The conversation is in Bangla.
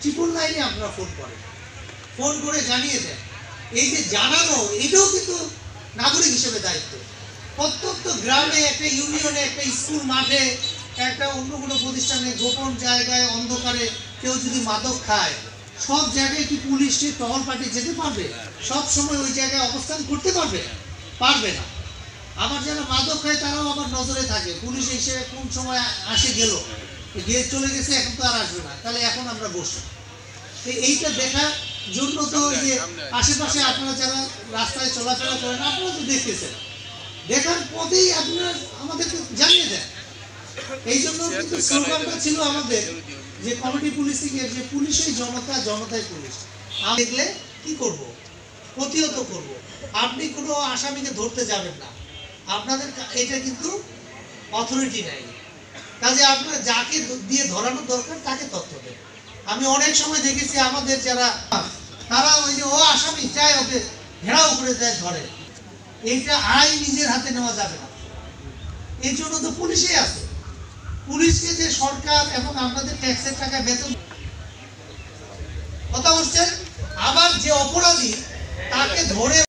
999 আপনারা ফোন করেন, ফোন করে জানিয়ে দেন। এই যে জানানো, এটাও কিন্তু নাগরিক হিসেবে দায়িত্ব। প্রত্যন্ত গ্রামে, একটা ইউনিয়নে, একটা স্কুল মাঠে, একটা অন্য কোনো প্রতিষ্ঠানে, গোপন জায়গায় অন্ধকারে কেউ যদি মাদক খায়, সব জায়গায় কি পুলিশে টহল পার্টি যেতে পারবে? সব সময় ওই জায়গায় অবস্থান করতে পারবে? পারবে না। আবার যারা মাদক খায় তারাও আমার নজরে থাকে, পুলিশ এসে কোন সময় আসে গেল, গিয়ে চলে গেছে, এখন তো আর আসবে না, তাহলে এখন আমরা বসি। এইটা দেখার জন্য তো যে আশেপাশে আপনারা যারা রাস্তায় চলাফেরা করেন, আপনারা তো দেখতেছেন, দেখার পথেই আপনারা আমাদেরকে জানিয়ে দেন। এই জন্য কিন্তু স্লোগানটা ছিল আমাদের যে কমিটি পুলিশিং এর, যে পুলিশেই জনতা, জনতাই পুলিশ। আমরা দেখলে কি করব? প্রতিহত করব। আপনি কোনো আসামিকে ধরতে যাবেন না, আপনাদের এটা কিন্তু অথরিটি নাই, কাজে আপনারা যাকে দিয়ে ধরানো দরকার তাকে তথ্য দেন। আমি অনেক সময় দেখেছি আমাদের যারা, তারা ওই যে ও আসামি চায়, ওকে ঘেরাও করে দেয়, ধরে। এইটা আইন নিজের হাতে নেওয়া যাবে না। এই জন্য তো পুলিশই আছে। পুলিশকে যে সরকার এবং আমাদের ট্যাক্সের টাকা বেতন, কথা বলছেন, আবার যে অপরাধী তাকে ধরে